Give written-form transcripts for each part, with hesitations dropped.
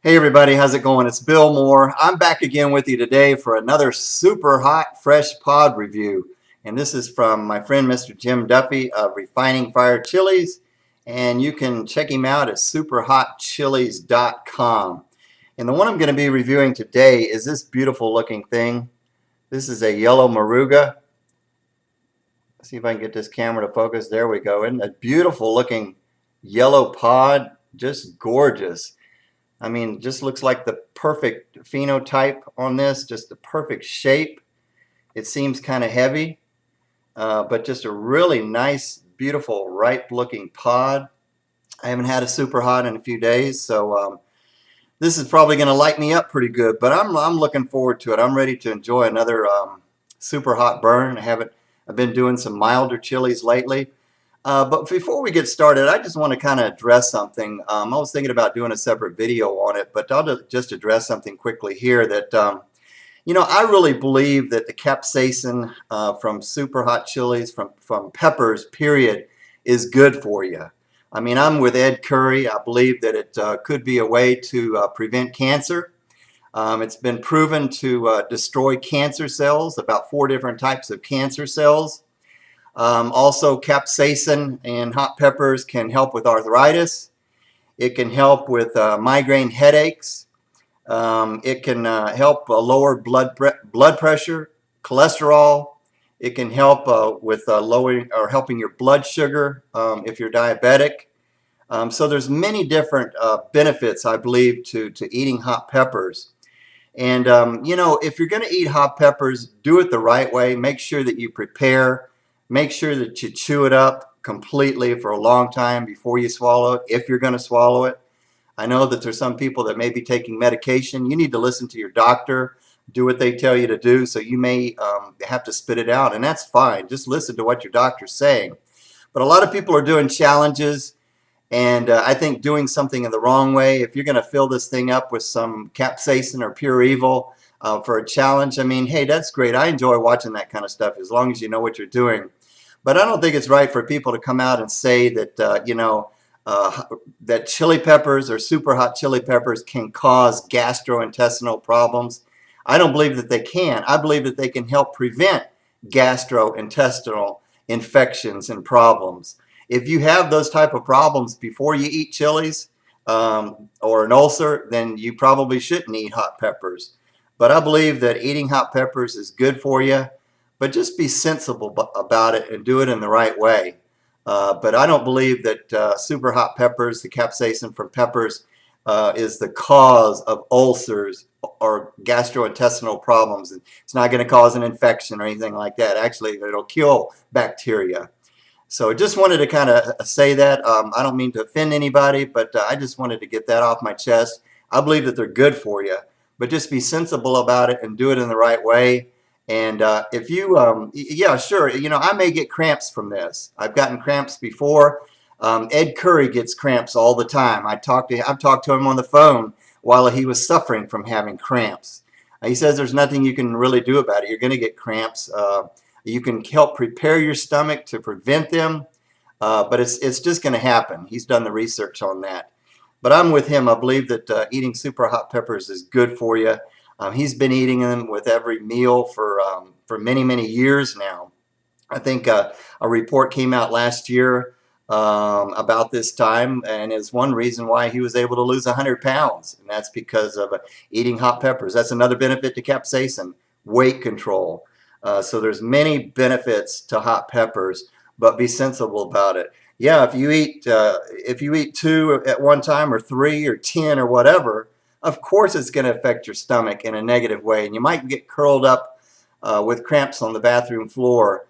Hey everybody, how's it going? It's Bill Moore. I'm back again with you today for another super hot fresh pod review. And this is from my friend Mr. Jim Duffy of Refining Fire Chiles. And you can check him out at superhotchiles.com. And the one I'm going to be reviewing today is this beautiful looking thing. This is a yellow Moruga. Let's see if I can get this camera to focus. There we go. Isn't it a beautiful looking yellow pod? Just gorgeous. I mean, just looks like the perfect phenotype on this, just the perfect shape. It seems kind of heavy, but just a really nice, beautiful, ripe-looking pod. I haven't had a super hot in a few days, so this is probably going to light me up pretty good, but I'm looking forward to it. I'm ready to enjoy another super hot burn. I've been doing some milder chilies lately. But before we get started, I just want to kind of address something. I was thinking about doing a separate video on it, but I'll just address something quickly here that, I really believe that the capsaicin from super hot chilies, from peppers, period, is good for you. I mean, I'm with Ed Curry. I believe that it could be a way to prevent cancer. It's been proven to destroy cancer cells, about 4 different types of cancer cells. Also, capsaicin and hot peppers can help with arthritis. It can help with migraine headaches. It can help lower blood pressure, cholesterol. It can help with lowering or helping your blood sugar if you're diabetic. So there's many different benefits, I believe, to eating hot peppers. And if you're going to eat hot peppers, do it the right way. Make sure that you prepare. Make sure that you chew it up completely for a long time before you swallow it, if you're going to swallow it. I know that there's some people that may be taking medication. You need to listen to your doctor, do what they tell you to do, so you may have to spit it out, and that's fine. Just listen to what your doctor's saying. But a lot of people are doing challenges, and I think doing something in the wrong way, if you're going to fill this thing up with some capsaicin or pure evil, for a challenge, I mean, hey, that's great. I enjoy watching that kind of stuff as long as you know what you're doing. But I don't think it's right for people to come out and say that, that chili peppers or super hot chili peppers can cause gastrointestinal problems. I don't believe that they can. I believe that they can help prevent gastrointestinal infections and problems. If you have those type of problems before you eat chilies or an ulcer, then you probably shouldn't eat hot peppers. But I believe that eating hot peppers is good for you, but just be sensible about it and do it in the right way. But I don't believe that super hot peppers, the capsaicin from peppers, is the cause of ulcers or gastrointestinal problems. It's not going to cause an infection or anything like that. Actually, it'll kill bacteria. So I just wanted to kind of say that. I don't mean to offend anybody, but I just wanted to get that off my chest. I believe that they're good for you. But just be sensible about it and do it in the right way. And if you, yeah, sure, I may get cramps from this. I've gotten cramps before. Ed Curry gets cramps all the time. I've talked to him on the phone while he was suffering from having cramps. He says there's nothing you can really do about it. You're going to get cramps. You can help prepare your stomach to prevent them, but it's just going to happen. He's done the research on that. But I'm with him. I believe that eating super hot peppers is good for you. He's been eating them with every meal for many, many years now. I think a report came out last year about this time, and is one reason why he was able to lose 100 pounds, and that's because of eating hot peppers. That's another benefit to capsaicin, weight control. So there's many benefits to hot peppers, but be sensible about it. Yeah, if you eat 2 at one time or 3 or 10 or whatever, of course it's going to affect your stomach in a negative way, and you might get curled up with cramps on the bathroom floor.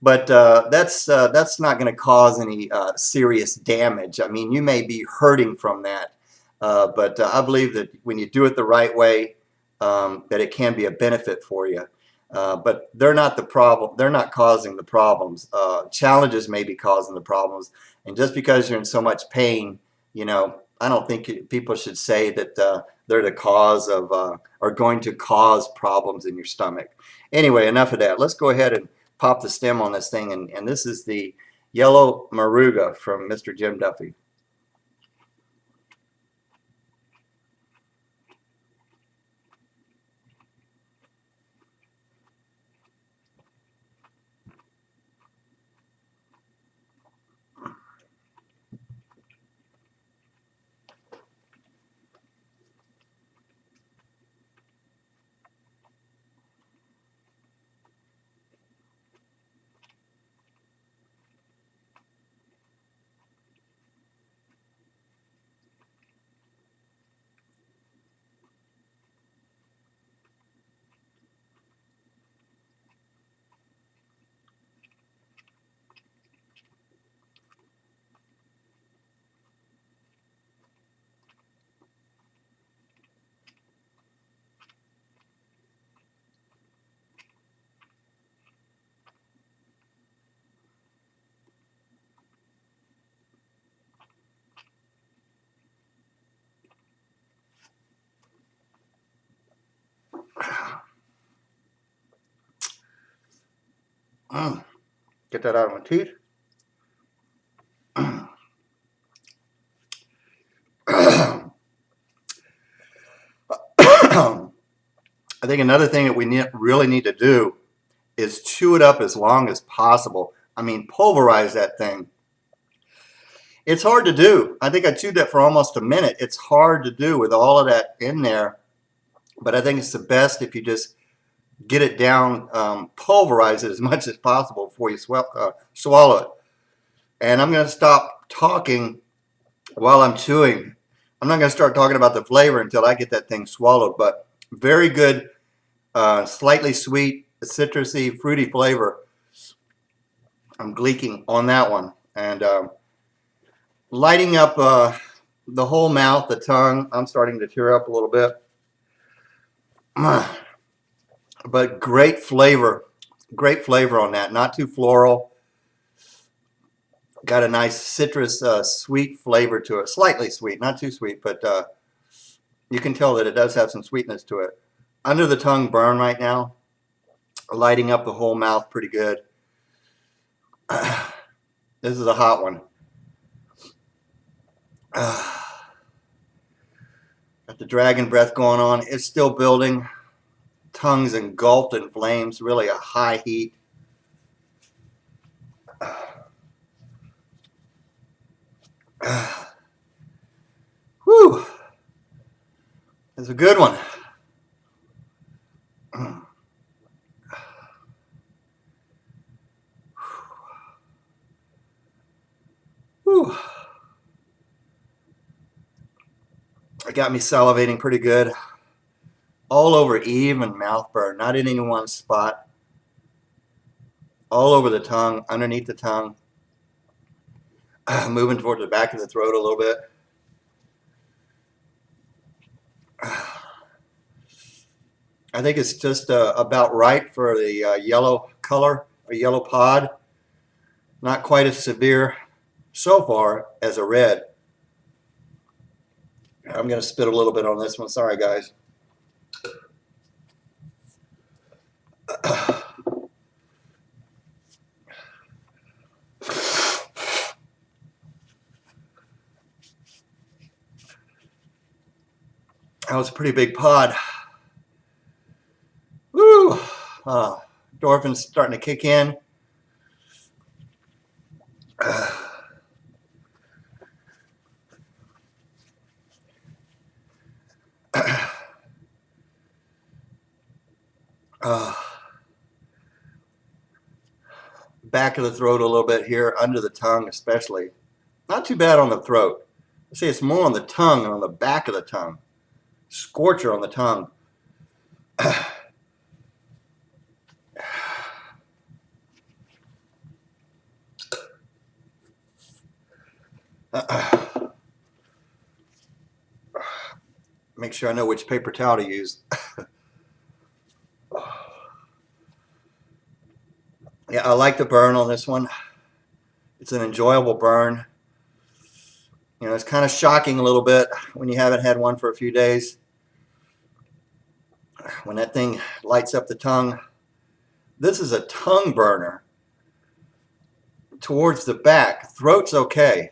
But that's not going to cause any serious damage. I mean, you may be hurting from that, but I believe that when you do it the right way, that it can be a benefit for you. But they're not the problem. They're not causing the problems. Challenges may be causing the problems. And just because you're in so much pain, I don't think people should say that they're the cause of or going to cause problems in your stomach. Anyway, enough of that. Let's go ahead and pop the stem on this thing. And this is the yellow Moruga from Mr. Jim Duffy. that out of my teeth. I think another thing that we really need to do is chew it up as long as possible. I mean, pulverize that thing. It's hard to do. I think I chewed that for almost a minute. It's hard to do with all of that in there, but I think it's the best if you just get it down, pulverize it as much as possible before you swallow it. And I'm going to stop talking while I'm chewing. I'm not going to start talking about the flavor until I get that thing swallowed, but very good, slightly sweet, citrusy, fruity flavor. I'm gleeking on that one. And lighting up the whole mouth, the tongue. I'm starting to tear up a little bit. But great flavor on that. Not too floral. Got a nice citrus, sweet flavor to it. Slightly sweet, not too sweet, but you can tell that it does have some sweetness to it. Under the tongue burn right now. Lighting up the whole mouth pretty good. This is a hot one. Got the dragon breath going on. It's still building. Tongue's engulfed in flames. Really a high heat. Whew. It's a good one. Whew. It got me salivating pretty good. All over, even mouth burn, not in any one spot. All over the tongue, underneath the tongue. Moving toward the back of the throat a little bit. I think it's just about right for the yellow color, or yellow pod. Not quite as severe so far as a red. I'm going to spit a little bit on this one. Sorry, guys. That was a pretty big pod. Woo! Endorphins starting to kick in. Back of the throat a little bit here, under the tongue especially. Not too bad on the throat. See, it's more on the tongue and on the back of the tongue. Scorcher on the tongue. Make sure I know which paper towel to use. Yeah, I like the burn on this one. It's an enjoyable burn. You know, it's kind of shocking a little bit when you haven't had one for a few days. When that thing lights up the tongue. This is a tongue burner. Towards the back. Throat's okay.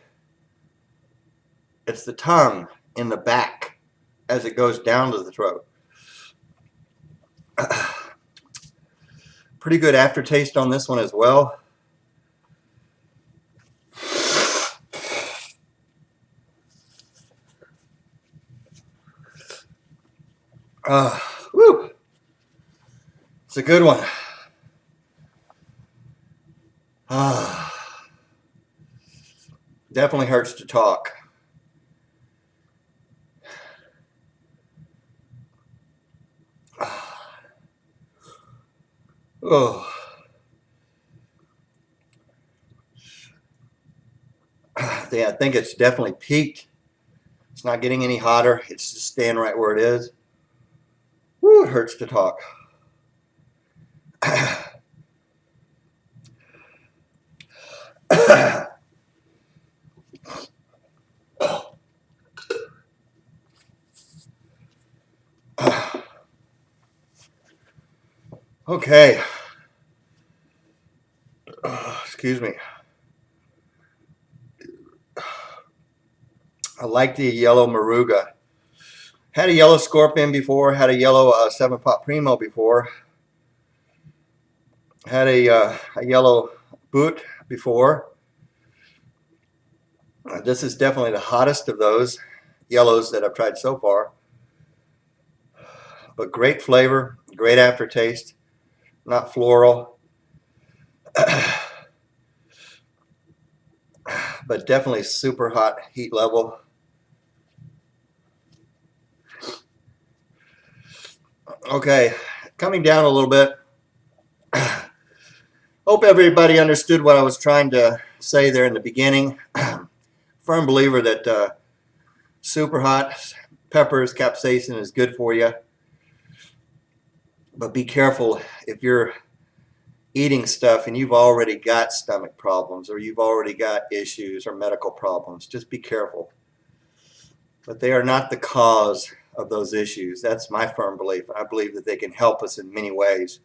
It's the tongue in the back as it goes down to the throat. Pretty good aftertaste on this one as well. Woo. It's a good one. Definitely hurts to talk. Oh. Yeah, I think it's definitely peaked. It's not getting any hotter. It's just staying right where it is. Woo, it hurts to talk. Okay. Excuse Excuse me. I like the yellow Moruga. Had a yellow Scorpion before. Had a yellow 7-pot Primo before. Had a yellow Bhut before. This is definitely the hottest of those yellows that I've tried so far. But great flavor, great aftertaste, not floral. But definitely super hot heat level. Okay, coming down a little bit. Hope everybody understood what I was trying to say there in the beginning. Firm believer that super hot peppers, capsaicin is good for you. But be careful if you're eating stuff and you've already got stomach problems or you've already got issues or medical problems. Just be careful. But they are not the cause of those issues. That's my firm belief. I believe that they can help us in many ways.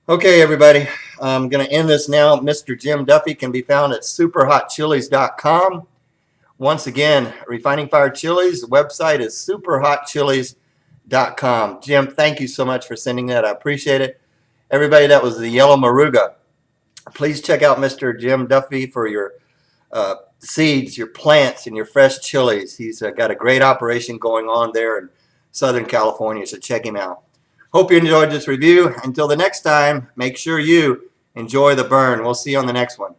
Okay, everybody. I'm going to end this now. Mr. Jim Duffy can be found at superhotchiles.com. Once again, Refining Fire Chiles, the website is superhotchiles.com. Jim, thank you so much for sending that. I appreciate it. Everybody, that was the yellow Moruga. Please check out Mr. Jim Duffy for your seeds, your plants, and your fresh chilies. He's got a great operation going on there in Southern California, so check him out. Hope you enjoyed this review. Until the next time, make sure you enjoy the burn. We'll see you on the next one.